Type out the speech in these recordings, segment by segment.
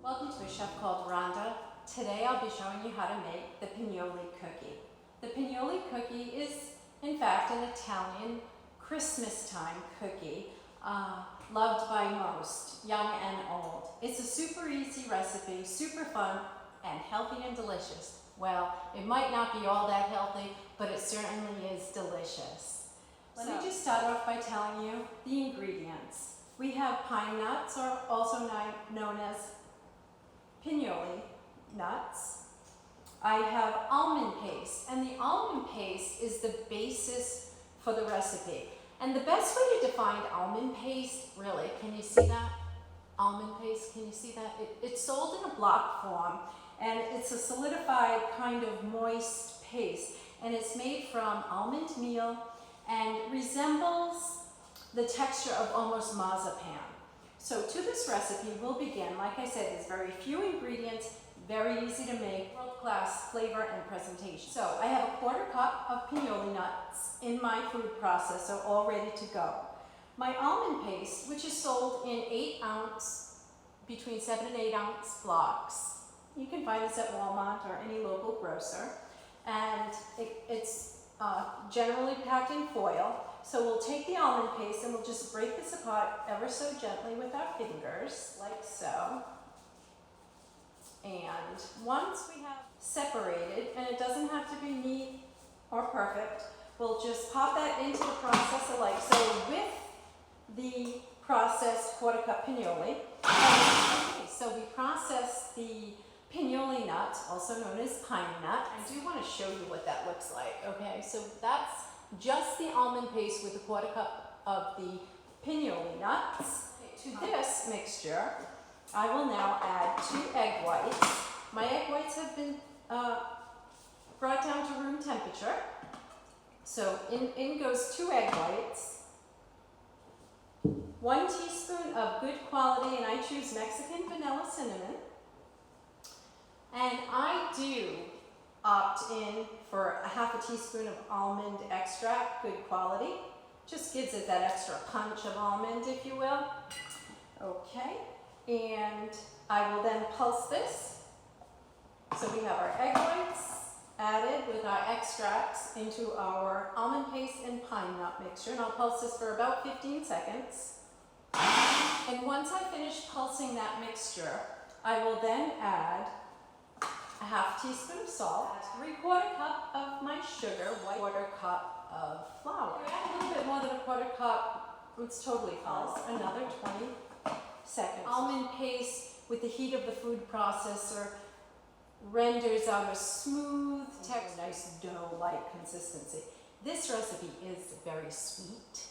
Welcome to a chef called Rhonda. Today I'll be showing you how to make the Pignoli cookie. The Pignoli cookie is in fact an Italian Christmas time cookie loved by most, young and old. It's a super easy recipe, super fun, and healthy and delicious. Well, it might not be all that healthy, but it certainly is delicious. Let me just start off by telling you the ingredients. We have pine nuts, or also known as Pignoli nuts. I have almond paste, and the almond paste is the basis for the recipe. And the best way to define almond paste, really, can you see that? Almond paste, can you see that? It's sold in a block form, and it's a solidified kind of moist paste, and it's made from almond meal and resembles the texture of almost marzipan. So to this recipe, we'll begin. Like I said, there's very few ingredients, very easy to make, world-class flavor and presentation. So I have a 1/4 cup of Pignoli nuts in my food processor, all ready to go. My almond paste, which is sold in 8-ounce, between 7 and 8 ounce blocks. You can find this at Walmart or any local grocer. And it's generally packed in foil. So we'll take the almond paste and we'll just break this apart ever so gently with our fingers, like so. And once we have separated, and it doesn't have to be neat or perfect, we'll just pop that into the processor like so with the processed 1/4 cup Pignoli. Okay, so we process the Pignoli nut, also known as pine nut. I do want to show you what that looks like, okay? So that's just the almond paste with a 1/4 cup of the Pignoli nuts. To this mixture, I will now add 2 egg whites. My egg whites have been brought down to room temperature. So in goes 2 egg whites, 1 teaspoon of good quality, and I choose Mexican vanilla cinnamon. And I do opt in for a 1/2 teaspoon of almond extract, good quality. Just gives it that extra punch of almond, if you will. Okay, and I will then pulse this. So we have our egg whites added with our extracts into our almond paste and pine nut mixture, and I'll pulse this for about 15 seconds. And once I finish pulsing that mixture, I will then add a 1/2 teaspoon of salt, 3/4 cup of my sugar, 1/4 cup of flour. If you add a little bit more than a 1/4 cup, it's totally fine. Another 20 seconds. Almond paste with the heat of the food processor renders out a smooth texture, nice dough-like consistency. This recipe is very sweet,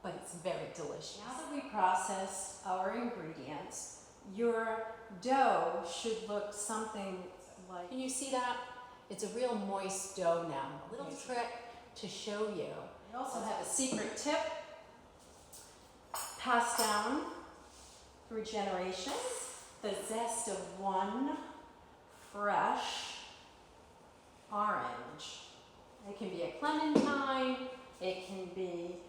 but it's very delicious. Now that we process our ingredients, your dough should look something like, can you see that? It's a real moist dough now. A little trick to show you. I also have a secret tip passed down through generations. The zest of 1 fresh orange. It can be a clementine, it can be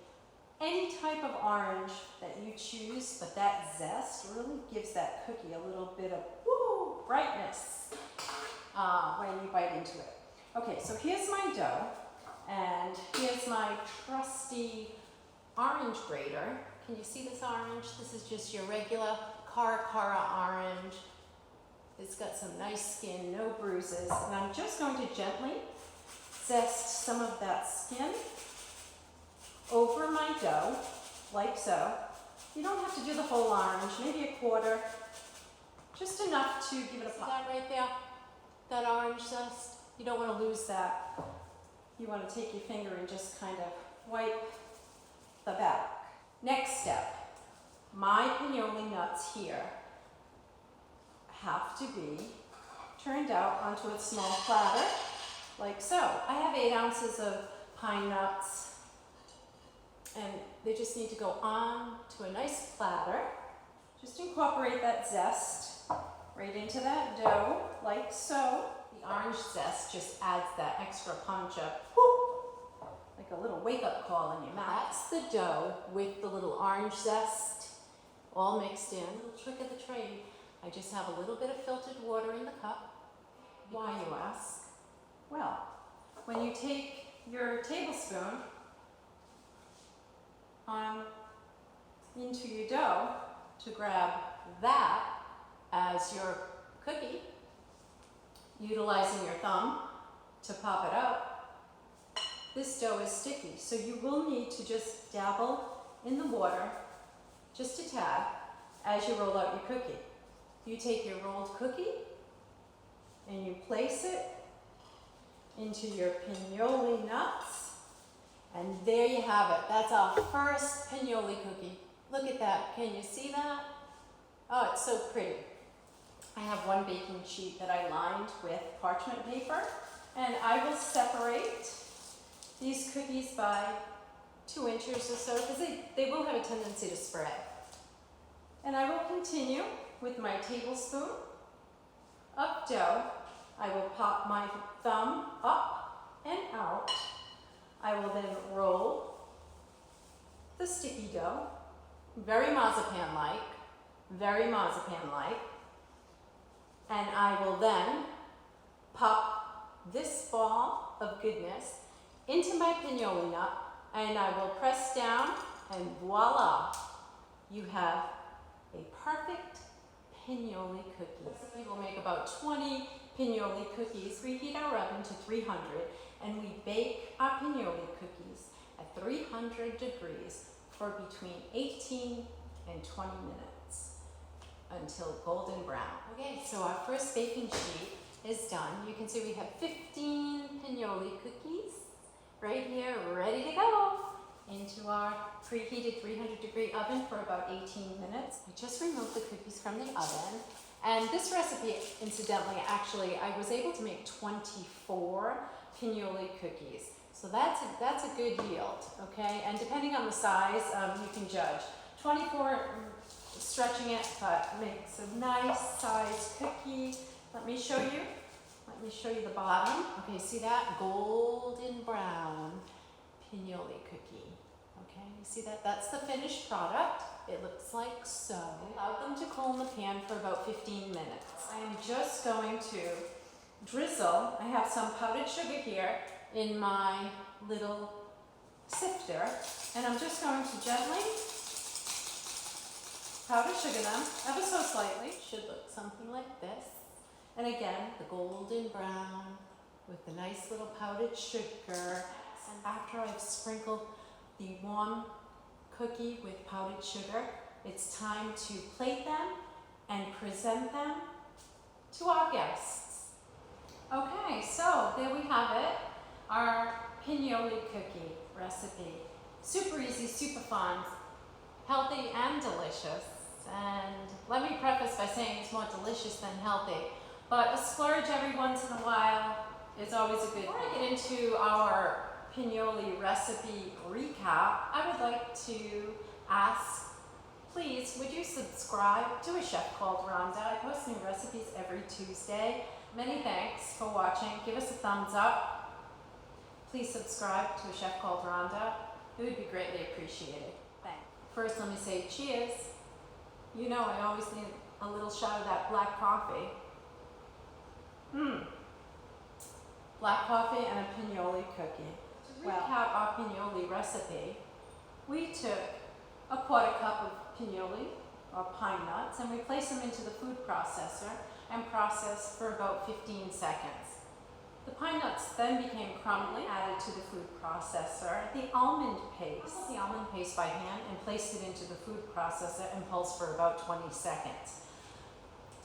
any type of orange that you choose, but that zest really gives that cookie a little bit of brightness when you bite into it. Okay, so here's my dough, and here's my trusty orange grater. Can you see this orange? This is just your regular Cara orange. It's got some nice skin, no bruises, and I'm just going to gently zest some of that skin over my dough, like so. You don't have to do the whole orange, maybe 1/4, just enough to give it a pop. See that right there? That orange zest? You don't want to lose that. You want to take your finger and just kind of wipe the back. Next step, my Pignoli nuts here have to be turned out onto a small platter, like so. I have 8 ounces of pine nuts, and they just need to go on to a nice platter. Just incorporate that zest right into that dough, like so. The orange zest just adds that extra punch of like a little wake-up call in your mouth. That's the dough with the little orange zest all mixed in. A little trick of the trade. I just have a little bit of filtered water in the cup. Why, you ask? Well, when you take your tablespoon into your dough to grab that as your cookie, utilizing your thumb to pop it out, this dough is sticky. So you will need to just dabble in the water, just a tad, as you roll out your cookie. You take your rolled cookie and you place it into your pignoli nuts, and there you have it. That's our first pignoli cookie. Look at that. Can you see that? Oh, it's so pretty. I have one baking sheet that I lined with parchment paper, and I will separate these cookies by 2 inches or so, because they will have a tendency to spread. And I will continue with my tablespoon of dough. I will pop my thumb up and out. I will then roll the sticky dough, very marzipan-like, very marzipan-like. And I will then pop this ball of goodness into my pignoli nut, and I will press down, and voila, you have a perfect pignoli cookie. We will make about 20 pignoli cookies. We heat our oven to 300, and we bake our pignoli cookies at 300 degrees for between 18 and 20 minutes until golden brown. Okay, so our first baking sheet is done. You can see we have 15 pignoli cookies right here, ready to go into our preheated 300 degree oven for about 18 minutes. We just removed the cookies from the oven. And this recipe, incidentally, actually, I was able to make 24 pignoli cookies. So that's a good yield, okay? And depending on the size, you can judge. 24, stretching it, but makes a nice size cookie. Let me show you. Let me show you the bottom. Okay, see that? Golden brown pignoli cookie. Okay, you see that? That's the finished product. It looks like so. Allow them to cool in the pan for about 15 minutes. I am just going to drizzle. I have some powdered sugar here in my little sifter, and I'm just going to gently powder sugar them ever so slightly. Should look something like this. And again, the golden brown with the nice little powdered sugar. And after I've sprinkled the warm cookie with powdered sugar, it's time to plate them and present them to our guests. Okay, so there we have it, our pignoli cookie recipe. Super easy, super fun, healthy and delicious. And let me preface by saying it's more delicious than healthy, but a splurge every once in a while is always a good thing. Before I get into our pignoli recipe recap, I would like to ask, please, would you subscribe to A Chef Called Rhonda? I post new recipes every Tuesday. Many thanks for watching. Give us a thumbs up. Please subscribe to A Chef Called Rhonda. It would be greatly appreciated. Thanks. First, let me say cheers. You know I always need a little shot of that black coffee. Black coffee and a pignoli cookie. To recap our pignoli recipe, we took a 1/4 cup of pignoli, or pine nuts, and we placed them into the food processor and processed for about 15 seconds. The pine nuts then became crumbly, added to the food processor. The almond paste by hand and placed it into the food processor and pulsed for about 20 seconds.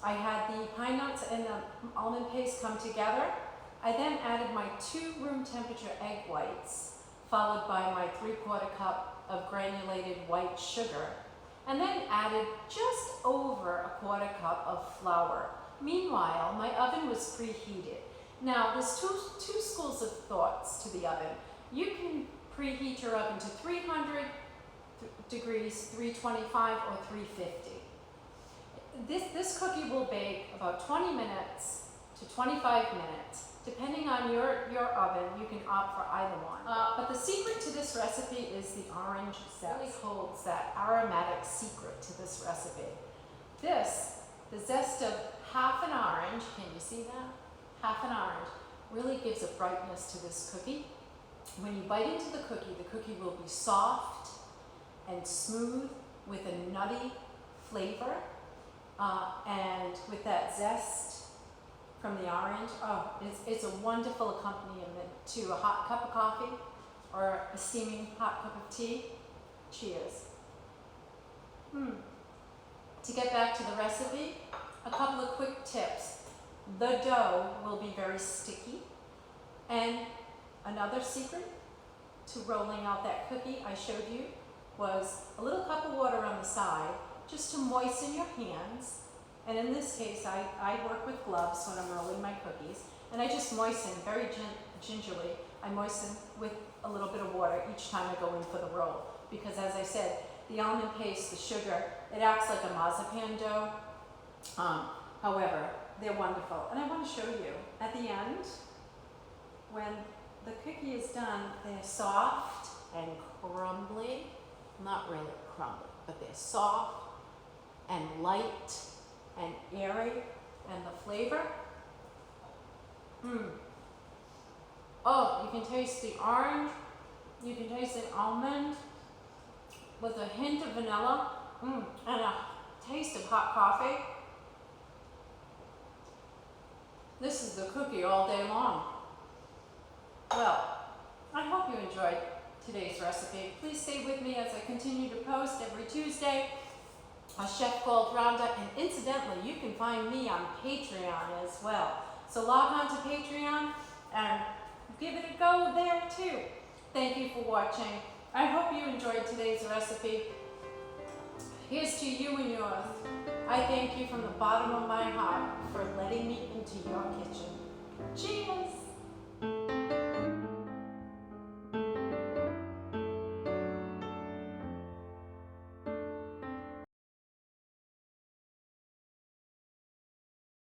I had the pine nuts and the almond paste come together. I then added my 2 room temperature egg whites, followed by my 3/4 cup of granulated white sugar, and then added just over a 1/4 cup of flour. Meanwhile, my oven was preheated. Now, there's two schools of thoughts to the oven. You can preheat your oven to 300 degrees, 325, or 350. This cookie will bake about 20 minutes to 25 minutes. Depending on your oven, you can opt for either one. But the secret to this recipe is the orange zest. It really holds that aromatic secret to this recipe. This The zest of half an orange, can you see that? Half an orange really gives a brightness to this cookie. When you bite into the cookie will be soft and smooth with a nutty flavor, and with that zest from the orange. Oh, it's a wonderful accompaniment to a hot cup of coffee or a steaming hot cup of tea. Cheers. To get back to the recipe, a couple of quick tips. The dough will be very sticky, and another secret to rolling out that cookie I showed you was a little cup of water on the side just to moisten your hands. And in this case, I work with gloves when I'm rolling my cookies, and I just moisten very gingerly. I moisten with a little bit of water each time I go in for the roll, because as I said, the almond paste, the sugar, it acts like a marzipan dough. However, they're wonderful. And I want to show you at the end, when the cookie is done, they're soft and crumbly. Not really crumbly, but they're soft and light and airy, and the flavor. Oh, you can taste the orange, you can taste the almond with a hint of vanilla, and a taste of hot coffee. This is the cookie all day long. Well, I hope you enjoyed today's recipe. Please stay with me as I continue to post every Tuesday. A chef called Rhonda, and incidentally, you can find me on Patreon as well. So log on to Patreon and give it a go there too. Thank you for watching. I hope you enjoyed today's recipe. Here's to you and yours. I thank you from the bottom of my heart for letting me into your kitchen. Cheers!